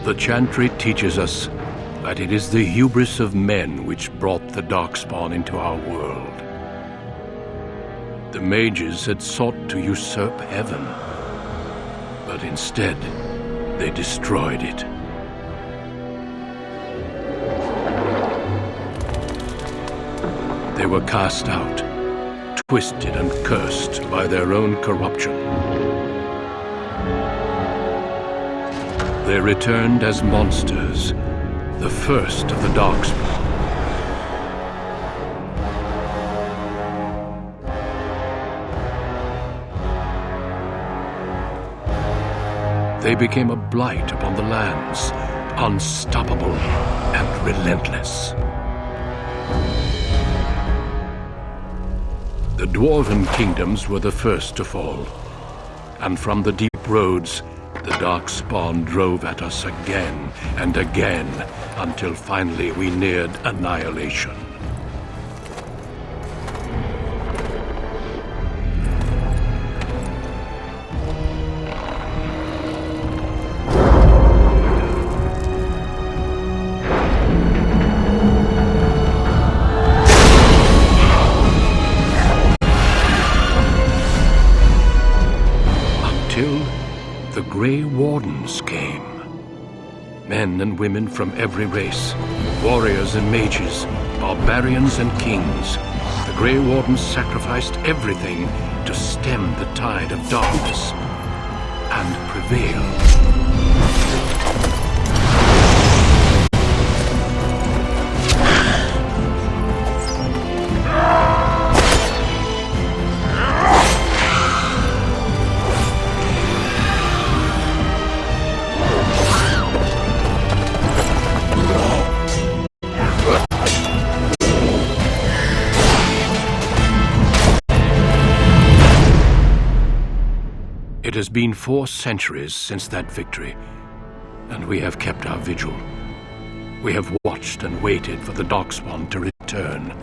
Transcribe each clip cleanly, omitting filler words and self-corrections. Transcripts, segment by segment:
The Chantry teaches us that it is the hubris of men which brought the Darkspawn into our world. The mages had sought to usurp heaven, but instead they destroyed it. They were cast out, twisted and cursed by their own corruption. They returned as monsters, the first of the Darkspawn. They became a blight upon the lands, unstoppable and relentless. The Dwarven kingdoms were the first to fall, and from the deep roads, the Darkspawn drove at us again and again, until finally we neared annihilation. The Grey Wardens came. Men and women from every race, warriors and mages, barbarians and kings. The Grey Wardens sacrificed everything to stem the tide of darkness and prevail. It has been 4 centuries since that victory, and we have kept our vigil. We have watched and waited for the Darkspawn to return.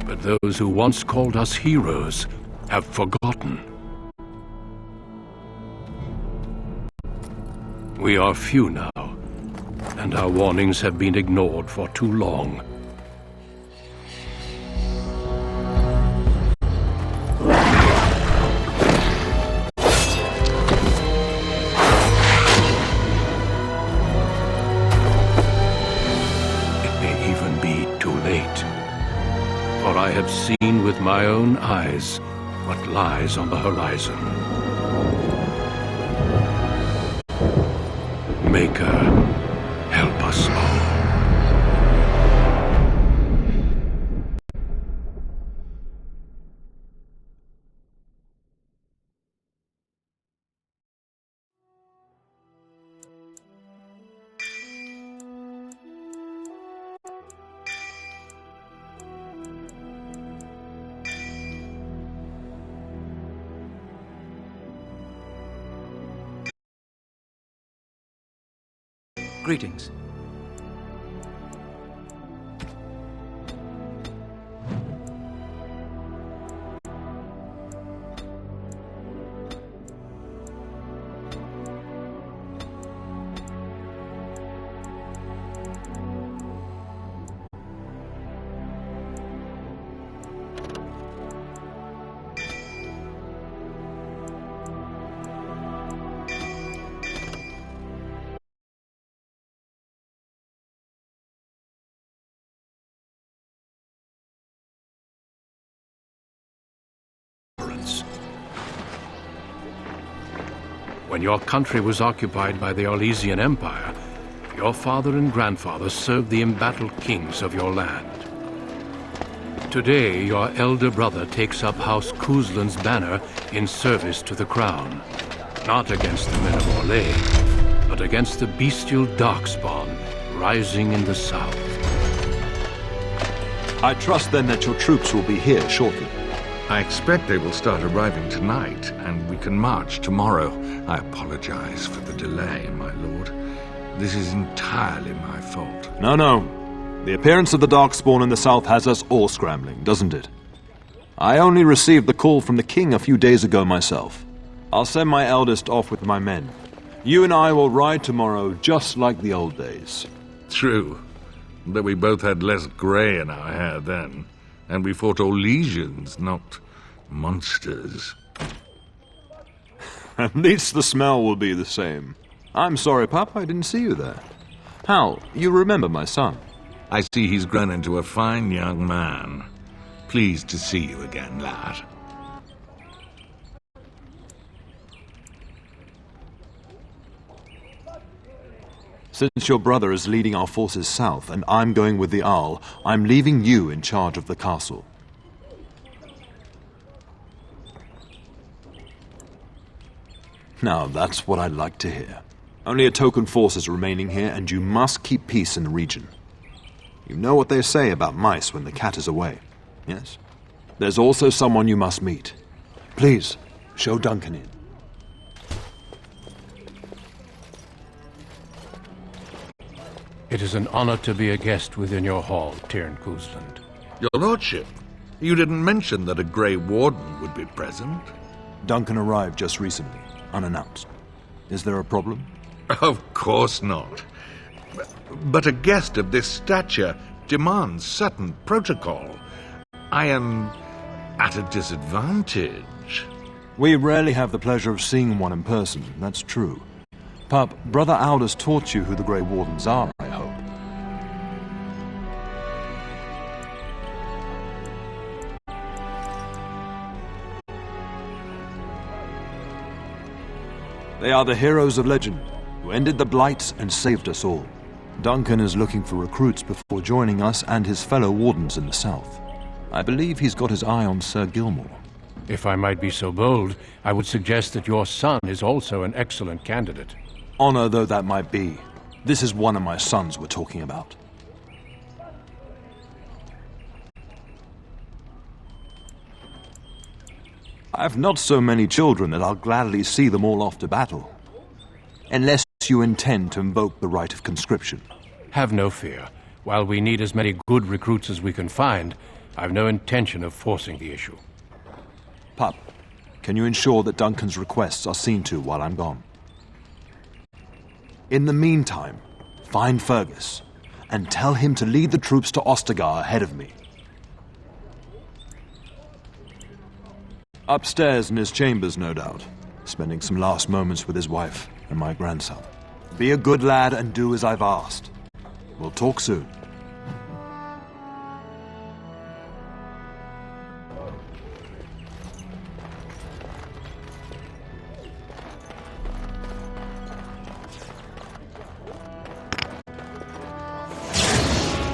But those who once called us heroes have forgotten. We are few now, and our warnings have been ignored for too long. For I have seen with my own eyes what lies on the horizon. Maker, help us all. Greetings. When your country was occupied by the Arlesian Empire, your father and grandfather served the embattled kings of your land. Today, your elder brother takes up House Kuzlan's banner in service to the crown, not against the men of Orlais, but against the bestial Darkspawn rising in the south. I trust then that your troops will be here shortly. I expect they will start arriving tonight, and we can march tomorrow. I apologize for the delay, my lord. This is entirely my fault. No. The appearance of the Darkspawn in the south has us all scrambling, doesn't it? I only received the call from the king a few days ago myself. I'll send my eldest off with my men. You and I will ride tomorrow just like the old days. True, but we both had less grey in our hair then, and we fought all legions, not monsters. At least the smell will be the same. I'm sorry, Pup, I didn't see you there. Hal, you remember my son? I see he's grown into a fine young man. Pleased to see you again, lad. Since your brother is leading our forces south and I'm going with the Arl, I'm leaving you in charge of the castle. Now, that's what I'd like to hear. Only a token force is remaining here, and you must keep peace in the region. You know what they say about mice when the cat is away, yes? There's also someone you must meet. Please, show Duncan in. It is an honor to be a guest within your hall, Tyrn Cousland. Your lordship, you didn't mention that a Grey Warden would be present. Duncan arrived just recently, unannounced. Is there a problem? Of course not. But a guest of this stature demands certain protocol. I am at a disadvantage. We rarely have the pleasure of seeing one in person, that's true. Pup, Brother Aldous taught you who the Grey Wardens are, I hope. They are the heroes of legend, who ended the Blights and saved us all. Duncan is looking for recruits before joining us and his fellow Wardens in the south. I believe he's got his eye on Sir Gilmore. If I might be so bold, I would suggest that your son is also an excellent candidate. Honor though that might be, this is one of my sons we're talking about. I've not so many children that I'll gladly see them all off to battle. Unless you intend to invoke the right of conscription. Have no fear. While we need as many good recruits as we can find, I've no intention of forcing the issue. Pup, can you ensure that Duncan's requests are seen to while I'm gone? In the meantime, find Fergus, and tell him to lead the troops to Ostagar ahead of me. Upstairs in his chambers, no doubt, spending some last moments with his wife and my grandson. Be a good lad and do as I've asked. We'll talk soon.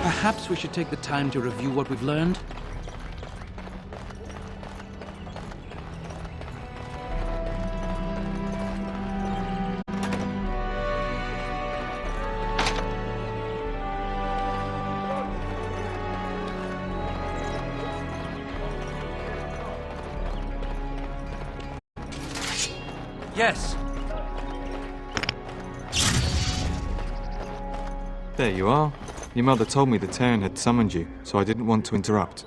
Perhaps we should take the time to review what we've learned. Yes. There you are. Your mother told me the Tyrn had summoned you, so I didn't want to interrupt.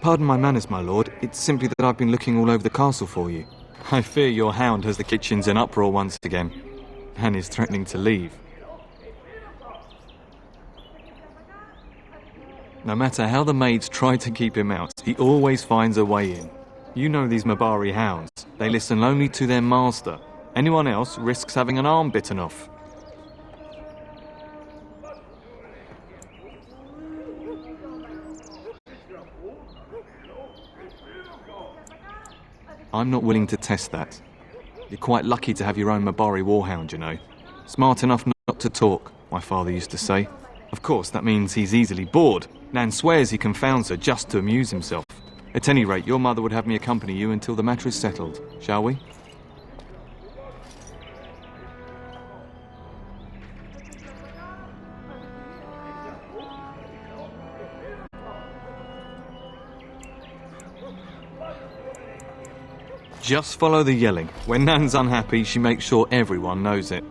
Pardon my manners, my lord. It's simply that I've been looking all over the castle for you. I fear your hound has the kitchens in uproar once again, and is threatening to leave. No matter how the maids try to keep him out, he always finds a way in. You know these Mabari hounds. They listen only to their master. Anyone else risks having an arm bitten off. I'm not willing to test that. You're quite lucky to have your own Mabari warhound, you know. Smart enough not to talk, my father used to say. Of course, that means he's easily bored. Nan swears he confounds her just to amuse himself. At any rate, your mother would have me accompany you until the matter is settled, shall we? Just follow the yelling. When Nan's unhappy, she makes sure everyone knows it.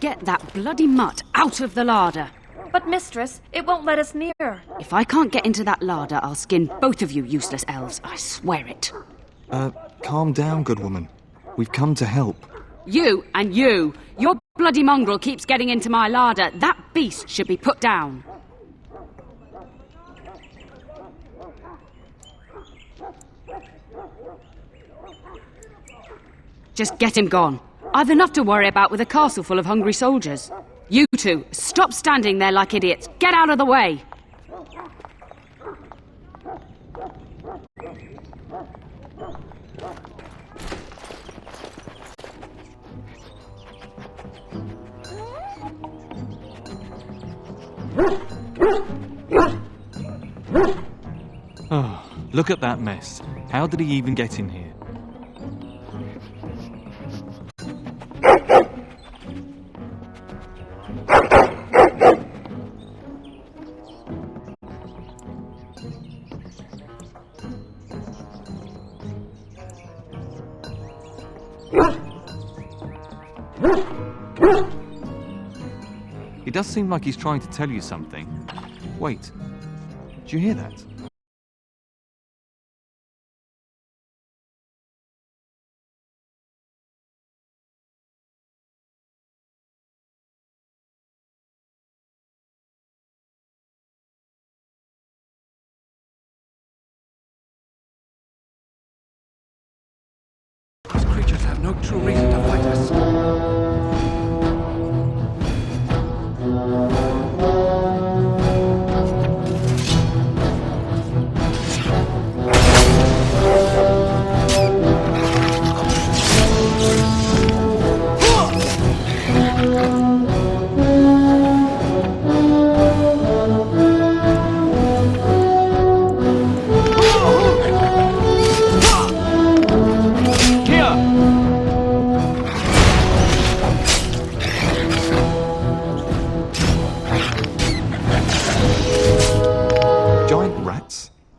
get that bloody mutt out of the larder. But, mistress, it won't let us near. If I can't get into that larder, I'll skin both of you useless elves. I swear it. Calm down, good woman. We've come to help. You and you. Your bloody mongrel keeps getting into my larder. That beast should be put down. Just get him gone. I've enough to worry about with a castle full of hungry soldiers. You two, stop standing there like idiots. Get out of the way. Oh, look at that mess. How did he even get in here? It does seem like he's trying to tell you something. Wait, do you hear that? These creatures have no true reason to fight us.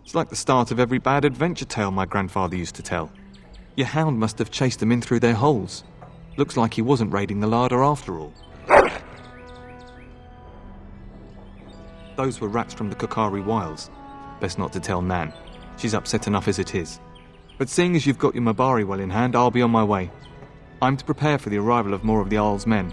It's like the start of every bad adventure tale my grandfather used to tell. Your hound must have chased them in through their holes. Looks like he wasn't raiding the larder after all. Those were rats from the Kokari Wilds. Best not to tell Nan. She's upset enough as it is. But seeing as you've got your Mabari well in hand, I'll be on my way. I'm to prepare for the arrival of more of the Isle's men.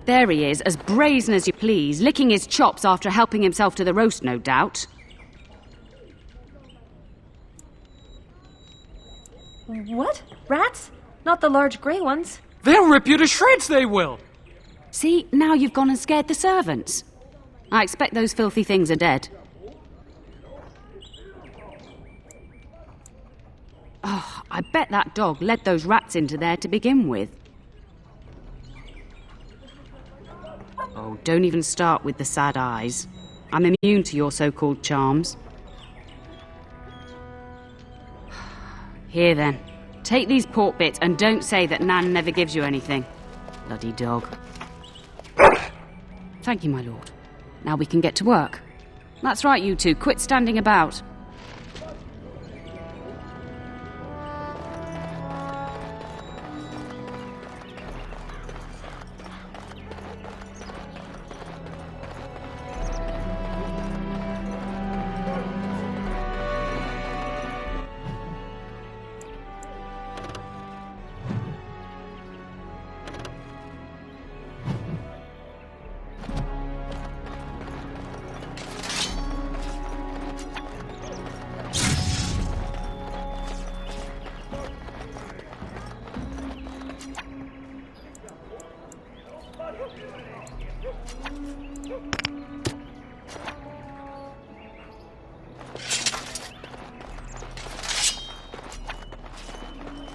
There he is, as brazen as you please, licking his chops after helping himself to the roast, no doubt. What? Rats? Not the large grey ones? They'll rip you to shreds, they will! See, now you've gone and scared the servants. I expect those filthy things are dead. Oh, I bet that dog led those rats into there to begin with. Oh, don't even start with the sad eyes. I'm immune to your so-called charms. Here then, take these pork bits and don't say that Nan never gives you anything. Bloody dog. Thank you, my lord. Now we can get to work. That's right, you two. Quit standing about.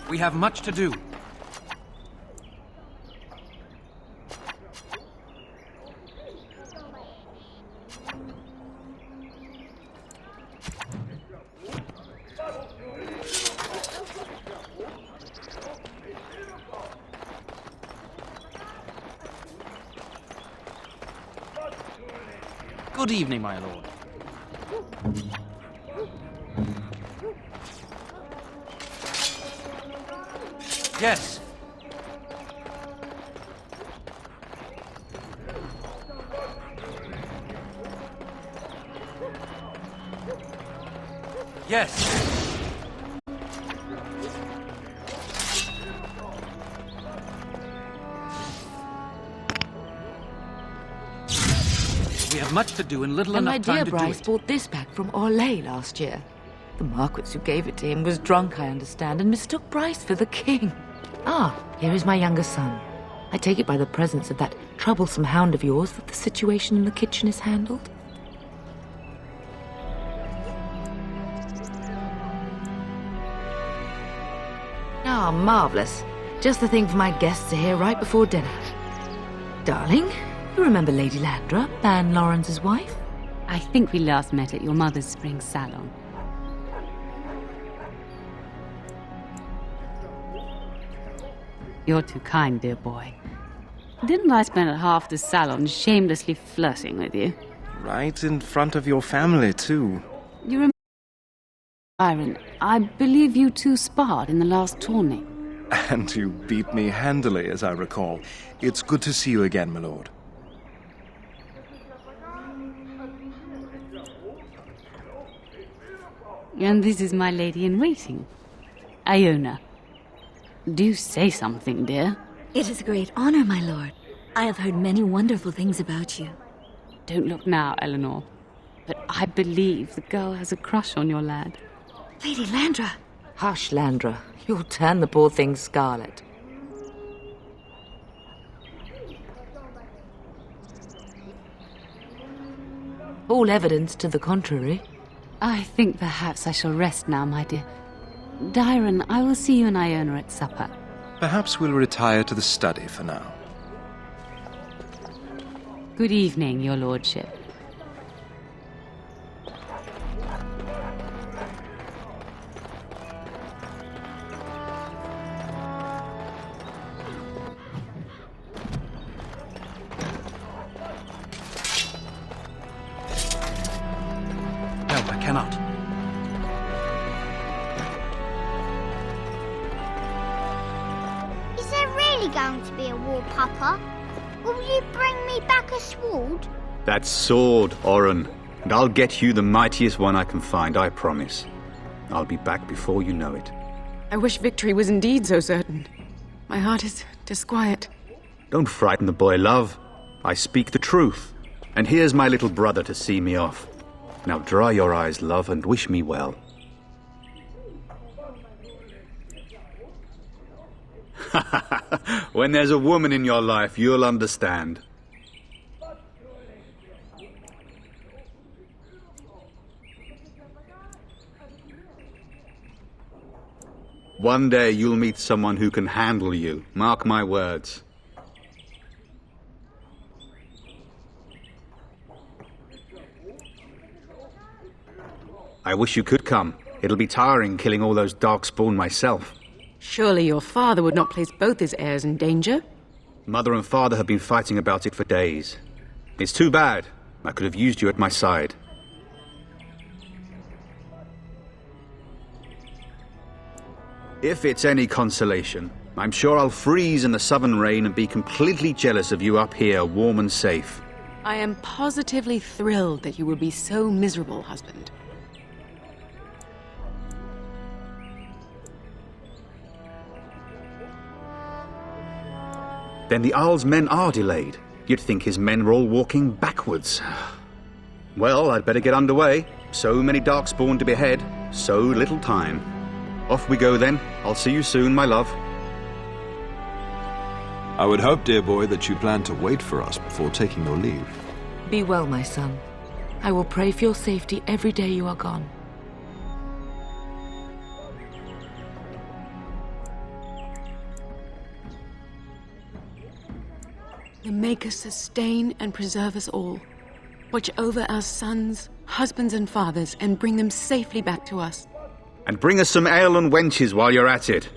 We have much to do. Good evening, my lord. Yes. Yes. We have much to do and little And enough my time dear to do Bryce it. bought this back from Orlais last year. The Marquis who gave it to him was drunk, I understand, and mistook Bryce for the king. Ah, here is my younger son. I take it by the presence of that troublesome hound of yours that the situation in the kitchen is handled? Ah, marvellous. Just the thing for my guests to hear right before dinner. Darling, you remember Lady Landra, Ban Lawrence's wife? I think we last met at your mother's spring salon. You're too kind, dear boy. Didn't I spend half the salon shamelessly flirting with you? Right in front of your family, too. You remember, Byron, I believe you two sparred in the last tourney. And you beat me handily, as I recall. It's good to see you again, my lord. And this is my lady-in-waiting, Iona. Do say something, dear. It is a great honor, my lord. I have heard many wonderful things about you. Don't look now, Eleanor. But I believe the girl has a crush on your lad. Lady Landra. Hush, Landra. You'll turn the poor thing scarlet. All evidence to the contrary. I think perhaps I shall rest now, my dear. Dyron, I will see you and Iona at supper. Perhaps we'll retire to the study for now. Good evening, your lordship. No, I cannot. Is there really going to be a war, Papa? Will you bring me back a sword? That sword, Oren. And I'll get you the mightiest one I can find, I promise. I'll be back before you know it. I wish victory was indeed so certain. My heart is disquiet. Don't frighten the boy, love. I speak the truth. And here's my little brother to see me off. Now dry your eyes, love, and wish me well. When there's a woman in your life, you'll understand. One day you'll meet someone who can handle you. Mark my words. I wish you could come. It'll be tiring killing all those darkspawn myself. Surely your father would not place both his heirs in danger? Mother and father have been fighting about it for days. It's too bad. I could have used you at my side. If it's any consolation, I'm sure I'll freeze in the southern rain and be completely jealous of you up here, warm and safe. I am positively thrilled that you will be so miserable, husband. Then the Jarl's men are delayed. You'd think his men were all walking backwards. Well, I'd better get underway. So many darkspawn to behead, so little time. Off we go then. I'll see you soon, my love. I would hope, dear boy, that you plan to wait for us before taking your leave. Be well, my son. I will pray for your safety every day you are gone. The Maker sustain and preserve us all. Watch over our sons, husbands and fathers, and bring them safely back to us. And bring us some ale and wenches while you're at it.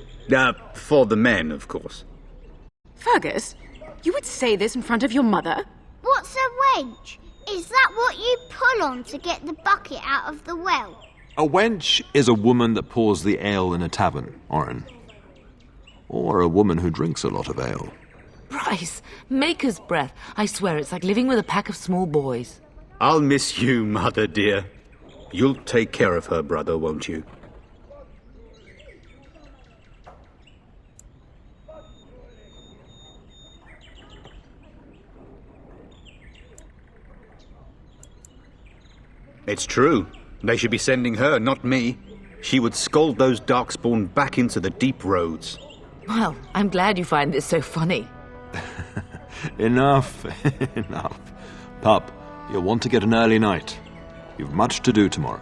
For the men, of course. Fergus, you would say this in front of your mother? What's a wench? Is that what you pull on to get the bucket out of the well? A wench is a woman that pours the ale in a tavern, Orin. Or a woman who drinks a lot of ale. Bryce, Maker's breath. I swear it's like living with a pack of small boys. I'll miss you, Mother dear. You'll take care of her, brother, won't you? It's true. They should be sending her, not me. She would scold those Darkspawn back into the deep roads. Well, I'm glad you find this so funny. Enough, enough. Pup, you'll want to get an early night. You've much to do tomorrow.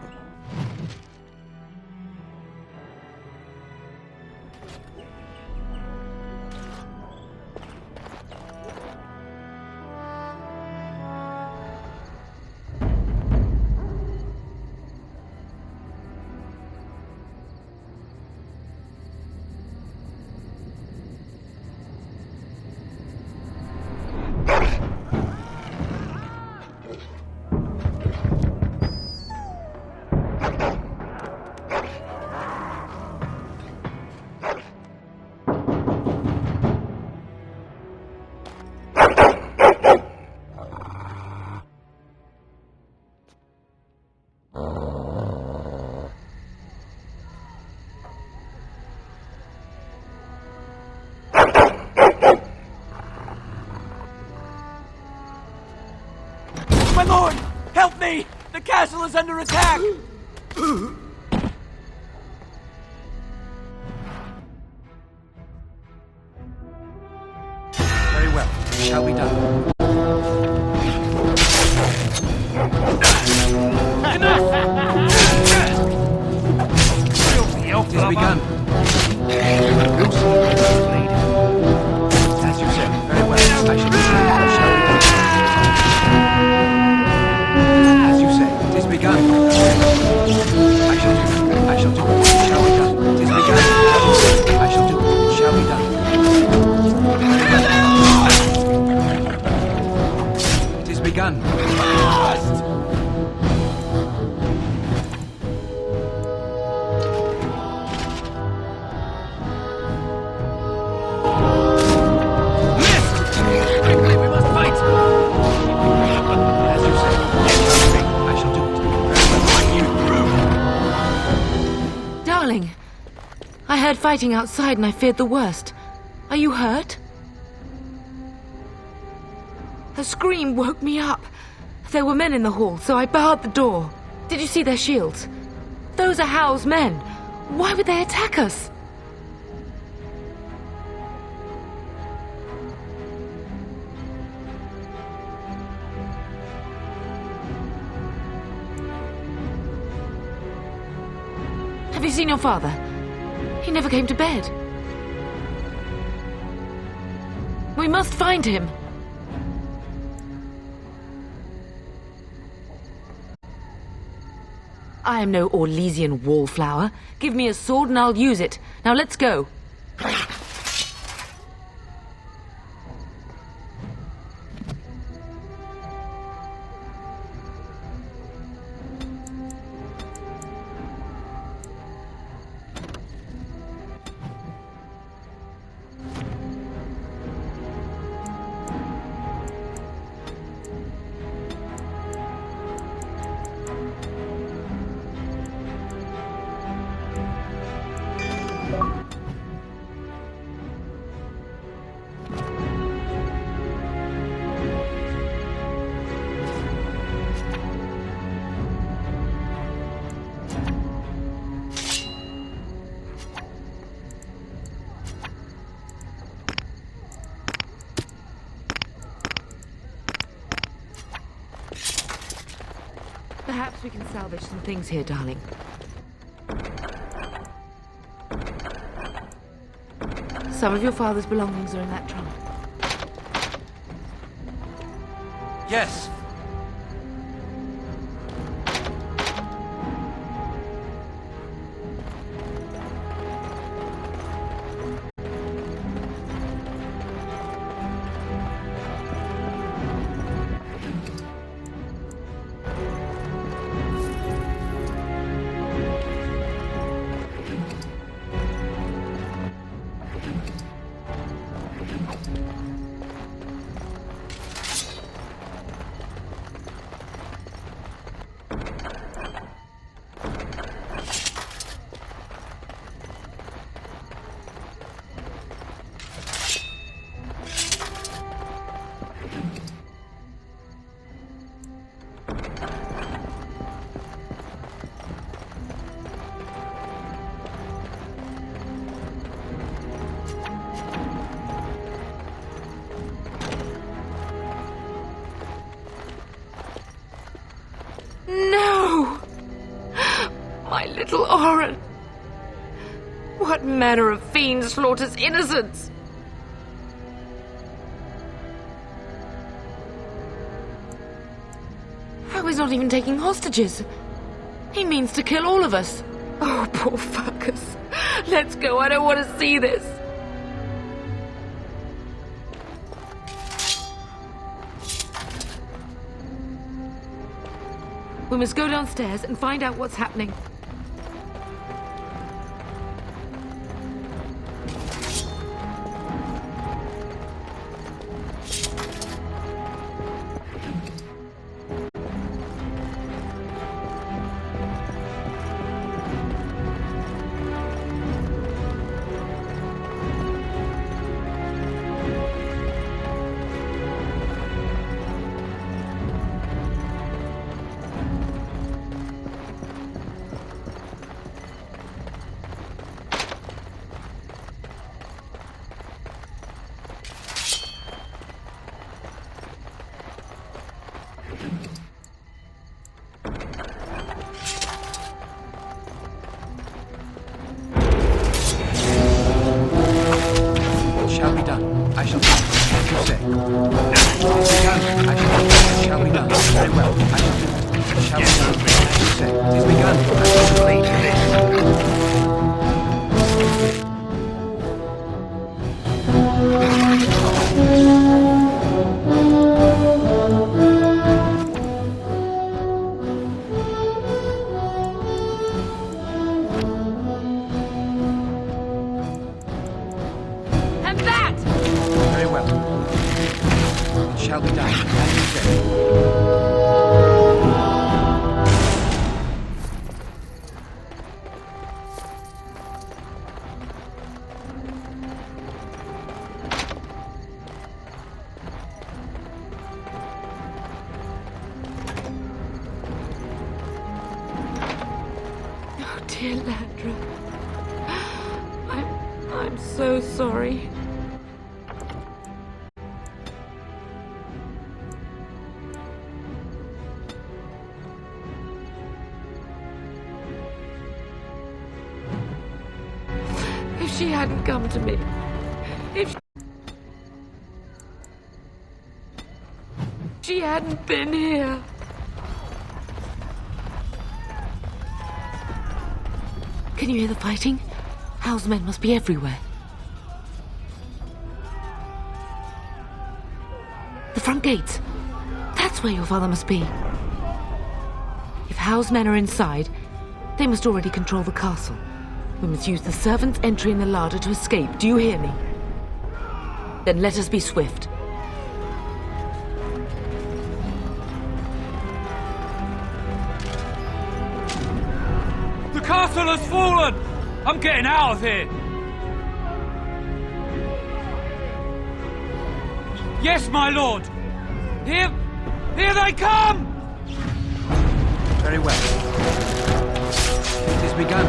My lord! Help me! The castle is under attack! Very well. It shall be done. It is begun. As you said, very well. I shall do it. Shall we? As you say, it is begun. I shall do it. I shall do it. Shall we done? It is begun. I shall do it. Shall we done? It is begun. I heard fighting outside and I feared the worst. Are you hurt? The scream woke me up. There were men in the hall, so I barred the door. Did you see their shields? Those are Howl's men. Why would they attack us? Have you seen your father? He never came to bed. We must find him. I am no Orlesian wallflower. Give me a sword and I'll use it. Now let's go. Perhaps we can salvage some things here, darling. Some of your father's belongings are in that trunk. Yes. No! My little Oren! What manner of fiend slaughters innocents? How he's not even taking hostages? He means to kill all of us. Oh, poor fuckers. Let's go, I don't want to see this. We must go downstairs and find out what's happening. Dear Landra, I'm so sorry. If she hadn't come to me, if she hadn't been here. Can you hear the fighting? Hal's men must be everywhere. The front gates. That's where your father must be. If Hal's men are inside, they must already control the castle. We must use the servants' entry in the larder to escape. Do you hear me? Then let us be swift. The castle has fallen! I'm getting out of here! Yes, my lord! Here they come! Very well. It is begun.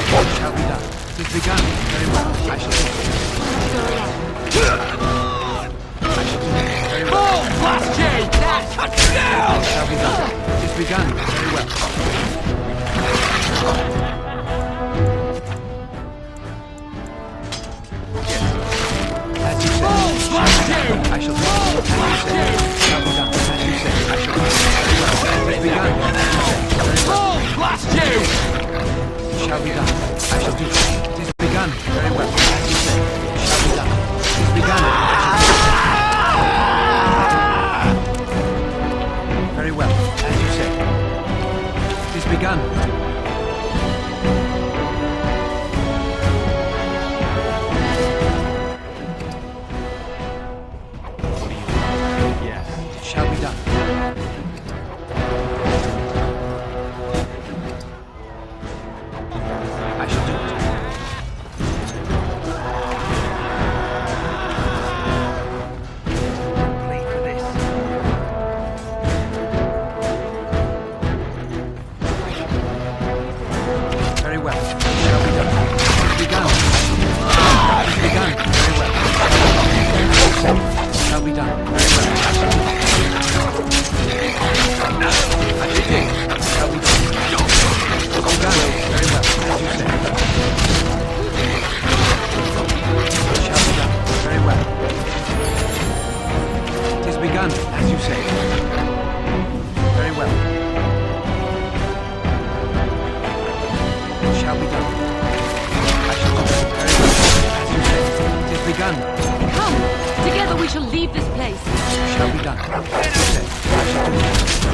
It shall be done. It is begun. Very well. I shall do it. I shall do it. Very well. Blast you! Shall be done. It is begun. Very well. Yes. As you say. I shall do it. As you say. Shall be done. As you say. I shall do it. Very well. It is begun. As you say. Very well. Blast you! It shall be done. I shall do it. It is begun. Very well. As you say. It shall be done. It is begun. I shall do it. Very well, as you say. It is begun. Yes. It shall be done. I shall do it. Play for this. Very well. It shall be done. It's begun. It's begun. Very well. It shall be done. Very well. I shall do it. It shall be done. It's begun. Very well. As you say. It shall be done. Very well. It is begun. As you say. Very well. It shall be done. I shall do it. Very well. As you say. It is begun. Come! Together we shall leave this place. It shall be done. As you say. I shall do it.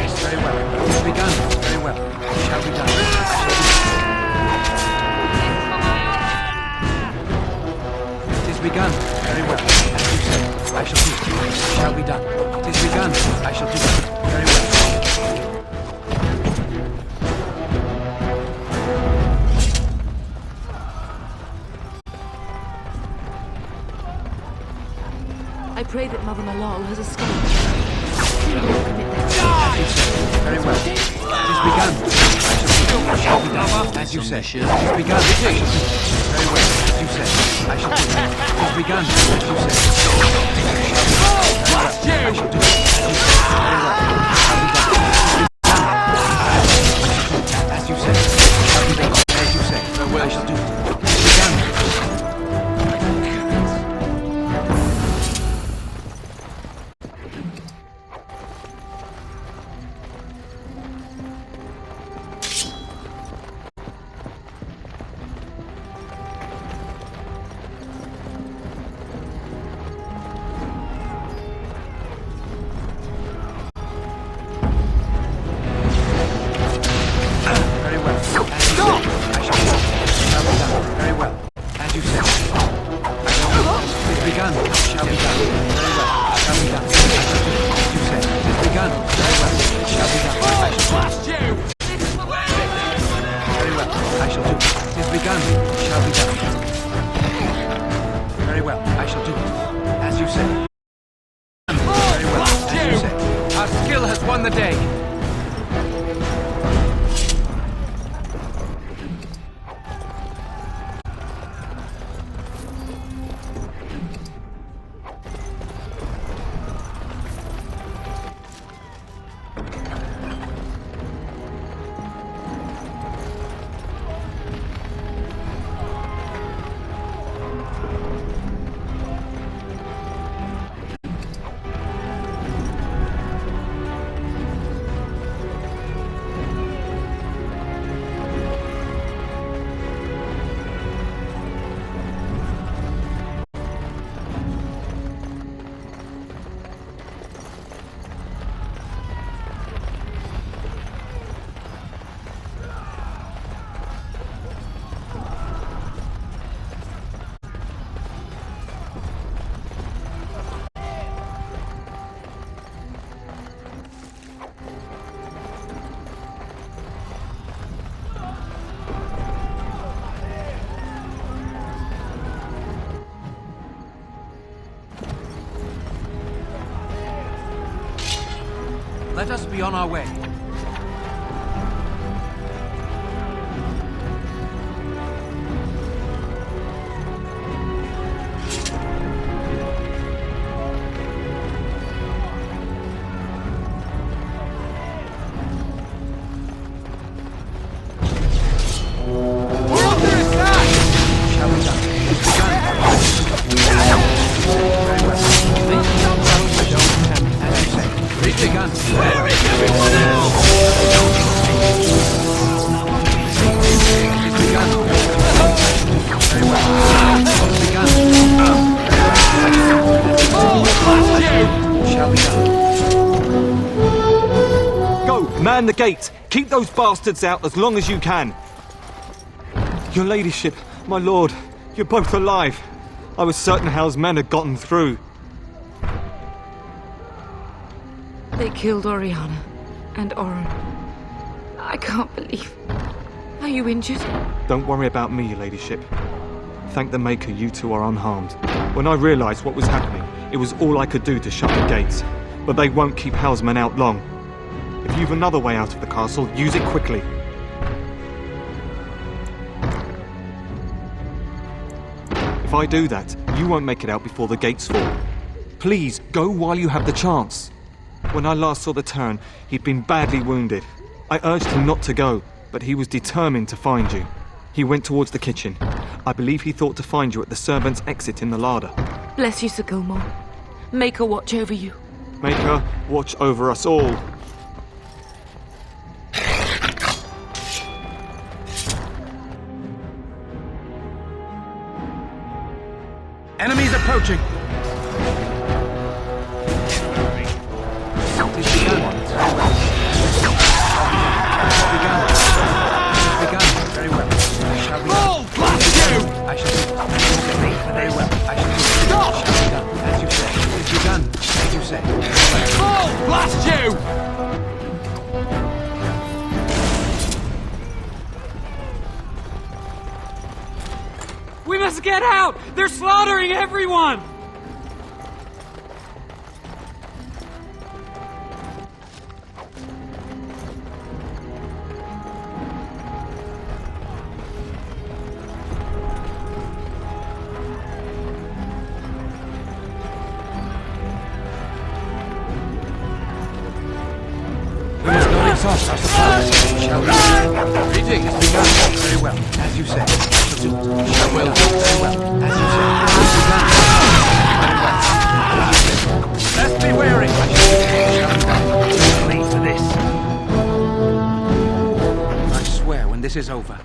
Yes, very well. It is begun. Very well. It shall be done. I shall do it. It is begun. Very well. As you say. I shall do it. It shall be done. It is begun. I shall do it. Very well. I pray that Mother Malal has escaped. As you say. Very well. It is begun. I shall do it. It shall be done. As you say. It is begun. I shall do it. Very well. As you say. I shall do it. It is begun. As you say. I shall do it. As you say. Very well. It shall be done. As you say. It shall be done. As you say. I shall do it. It is begun. Very well. As you say. I shall do it. It shall be done. Very well. As you say. I shall do it. It is begun. It shall be done. Very well. It shall be done. I shall do it. As you say. It is begun. Very well. It shall be done. I shall blast you. Very well. I shall do it. It is begun. It shall be done. Very well. I shall do it. As you say. Very well. As you say. Our skill has won the day. Let us be on our way. Man the gate! Keep those bastards out as long as you can! Your ladyship, my lord, you're both alive. I was certain Hal's men had gotten through. They killed Oriana and Oren. I can't believe... Are you injured? Don't worry about me, your ladyship. Thank the Maker you two are unharmed. When I realised what was happening, it was all I could do to shut the gates. But they won't keep Hal's men out long. If you've another way out of the castle, use it quickly. If I do that, you won't make it out before the gates fall. Please, go while you have the chance. When I last saw the Terran, he'd been badly wounded. I urged him not to go, but he was determined to find you. He went towards the kitchen. I believe he thought to find you at the servants' exit in the larder. Bless you, Sir Gilmore. Maker watch over you. Maker watch over us all. Enemies approaching! Very well. Roll! Blast you! I shall do. Very well. I shall do. Stop! Shall be done, as you say. It's begun, as you say. Roll! Blast you! We must get out! They're slaughtering everyone! Reading has begun. Very well, as you say. Very well, as you say. Let's be wary. Please for this. I swear, when this is over.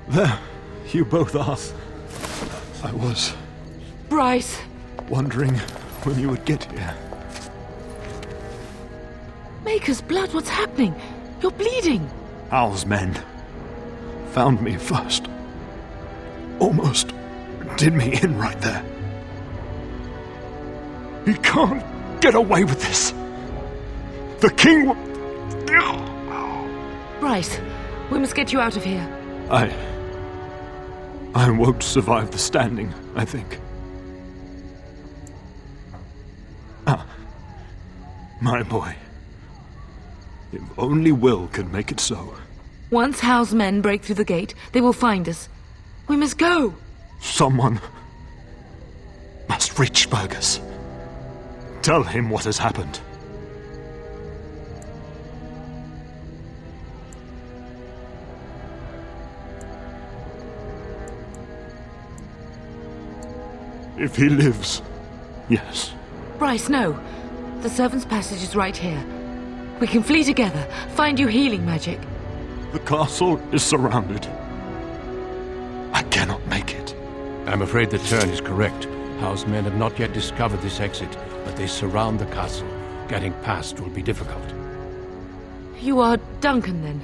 There, you both are. I was Bryce! wondering when you would get here. Maker's blood, what's happening? You're bleeding! Hal's men found me first. Almost did me in right there. He can't get away with this. The king will... Bryce, we must get you out of here. I won't survive the standing, I think. Ah, my boy. If only Will could make it so. Once Hal's men break through the gate, they will find us. We must go! Someone must reach Burgess. Tell him what has happened. If he lives, yes. Bryce, no. The servant's passage is right here. We can flee together, find you healing magic. The castle is surrounded. I cannot make it. I'm afraid the Turn is correct. House men have not yet discovered this exit, but they surround the castle. Getting past will be difficult. You are Duncan, then?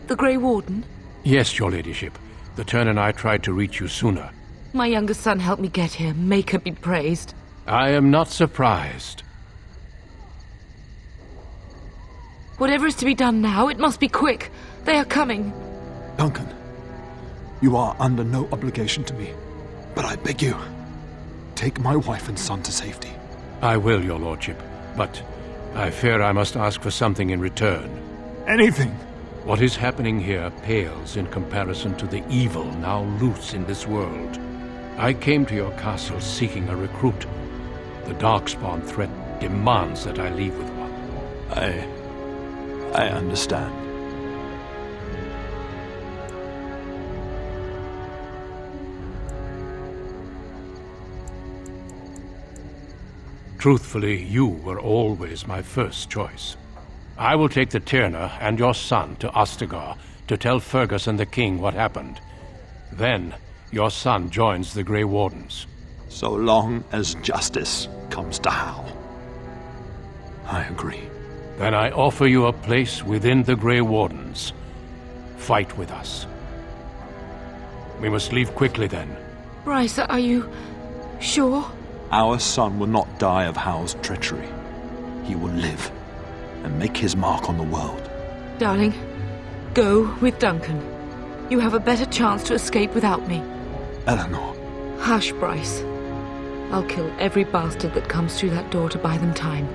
The Grey Warden? Yes, your ladyship. The Turn and I tried to reach you sooner. My younger son helped me get here. Make her be praised. I am not surprised. Whatever is to be done now, it must be quick. They are coming. Duncan, you are under no obligation to me. But I beg you, take my wife and son to safety. I will, your lordship. But I fear I must ask for something in return. Anything. What is happening here pales in comparison to the evil now loose in this world. I came to your castle seeking a recruit. The Darkspawn threat demands that I leave with one. I understand. Truthfully, you were always my first choice. I will take the Tyrna and your son to Ostagar to tell Fergus and the king what happened. Then, your son joins the Grey Wardens. So long as justice comes to Hal. I agree. Then I offer you a place within the Grey Wardens. Fight with us. We must leave quickly then. Bryce, are you sure? Our son will not die of Hal's treachery. He will live and make his mark on the world. Darling, go with Duncan. You have a better chance to escape without me. Eleanor. Hush, Bryce. I'll kill every bastard that comes through that door to buy them time.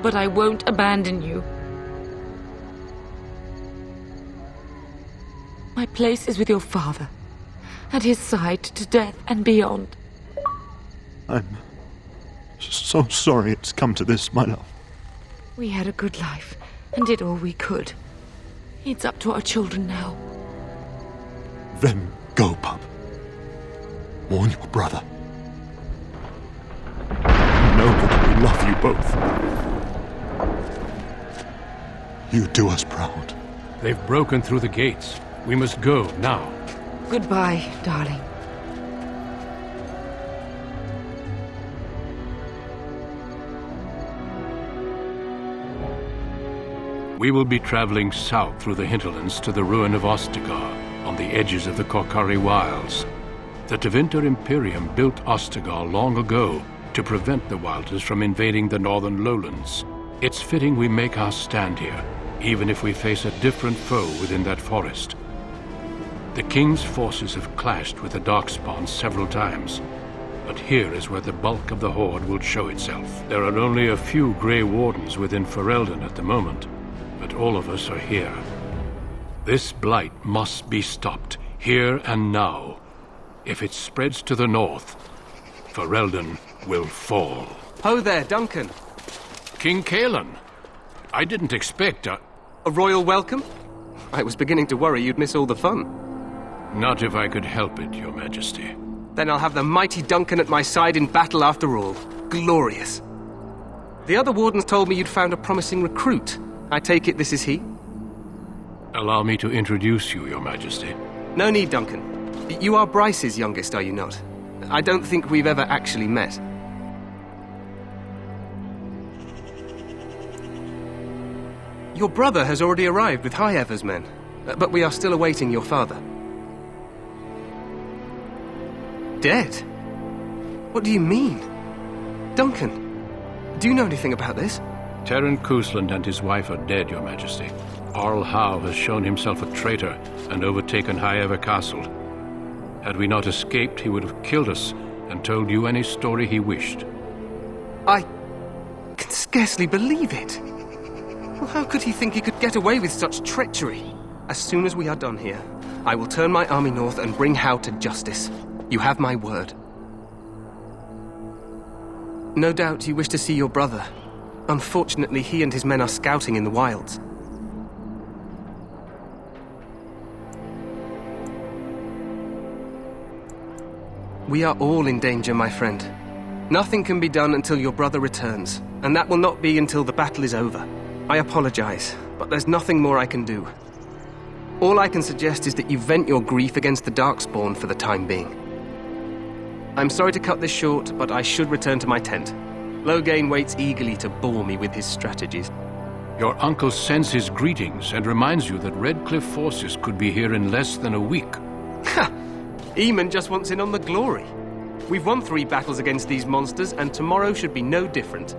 But I won't abandon you. My place is with your father. At his side to death and beyond. I'm so sorry it's come to this, my love. We had a good life and did all we could. It's up to our children now. Then go, pup. Warn your brother. Know that we love you both. You do us proud. They've broken through the gates. We must go now. Goodbye, darling. We will be traveling south through the hinterlands to the ruin of Ostagar, on the edges of the Korcari Wilds. The Tevinter Imperium built Ostagar long ago to prevent the Wilders from invading the northern lowlands. It's fitting we make our stand here, even if we face a different foe within that forest. The King's forces have clashed with the Darkspawn several times, but here is where the bulk of the Horde will show itself. There are only a few Grey Wardens within Ferelden at the moment, but all of us are here. This blight must be stopped, here and now. If it spreads to the north, Ferelden will fall. Ho there, Duncan. King Cailan. I didn't expect a royal welcome? I was beginning to worry you'd miss all the fun. Not if I could help it, Your Majesty. Then I'll have the mighty Duncan at my side in battle after all. Glorious. The other wardens told me you'd found a promising recruit. I take it this is he? Allow me to introduce you, Your Majesty. No need, Duncan. You are Bryce's youngest, are you not? I don't think we've ever actually met. Your brother has already arrived with High-Ever's men, but we are still awaiting your father. Dead? What do you mean? Duncan, do you know anything about this? Terran Cousland and his wife are dead, Your Majesty. Arl Howe has shown himself a traitor and overtaken High-Ever Castle. Had we not escaped, he would have killed us and told you any story he wished. I can scarcely believe it. Well, how could he think he could get away with such treachery? As soon as we are done here, I will turn my army north and bring Howe to justice. You have my word. No doubt you wish to see your brother. Unfortunately, he and his men are scouting in the wilds. We are all in danger, my friend. Nothing can be done until your brother returns, and that will not be until the battle is over. I apologize, but there's nothing more I can do. All I can suggest is that you vent your grief against the Darkspawn for the time being. I'm sorry to cut this short, but I should return to my tent. Loghain waits eagerly to bore me with his strategies. Your uncle sends his greetings and reminds you that Redcliffe forces could be here in less than a week. Ha! Eamon just wants in on the glory. We've won 3 battles against these monsters, and tomorrow should be no different.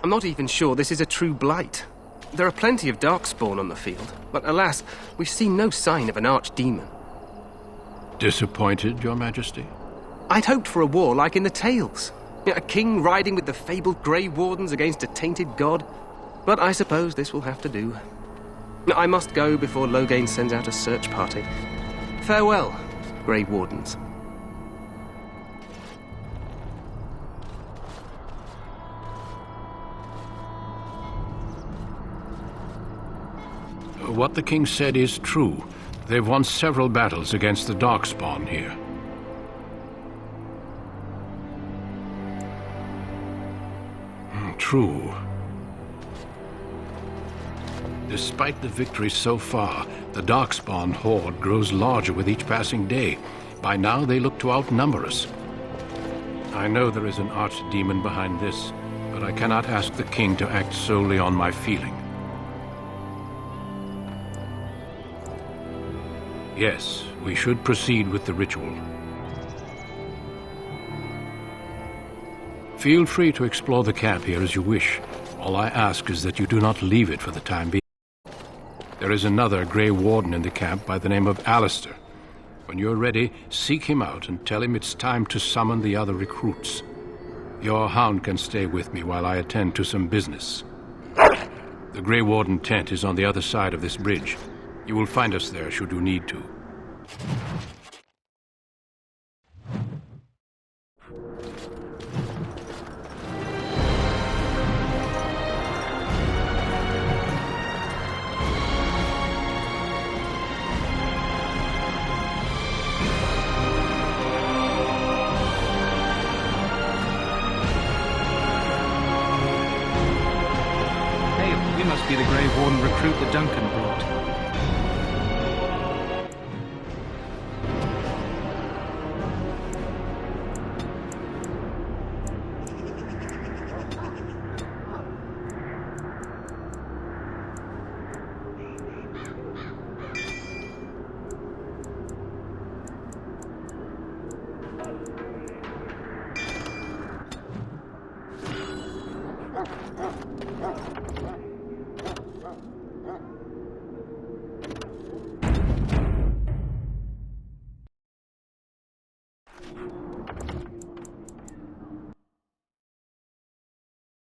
I'm not even sure this is a true blight. There are plenty of Darkspawn on the field, but alas, we've seen no sign of an archdemon. Disappointed, Your Majesty? I'd hoped for a war like in the tales. A king riding with the fabled Grey Wardens against a tainted god. But I suppose this will have to do. I must go before Loghain sends out a search party. Farewell, Grey Wardens. What the king said is true. They've won several battles against the Darkspawn here. True. Despite the victories so far, the Darkspawn horde grows larger with each passing day. By now, they look to outnumber us. I know there is an archdemon behind this, but I cannot ask the king to act solely on my feeling. Yes, we should proceed with the ritual. Feel free to explore the camp here as you wish. All I ask is that you do not leave it for the time being. There is another Grey Warden in the camp by the name of Alistair. When you're ready, seek him out and tell him it's time to summon the other recruits. Your hound can stay with me while I attend to some business. The Grey Warden tent is on the other side of this bridge. You will find us there should you need to. Hey, you must be the Grey Warden recruit that Duncan brought.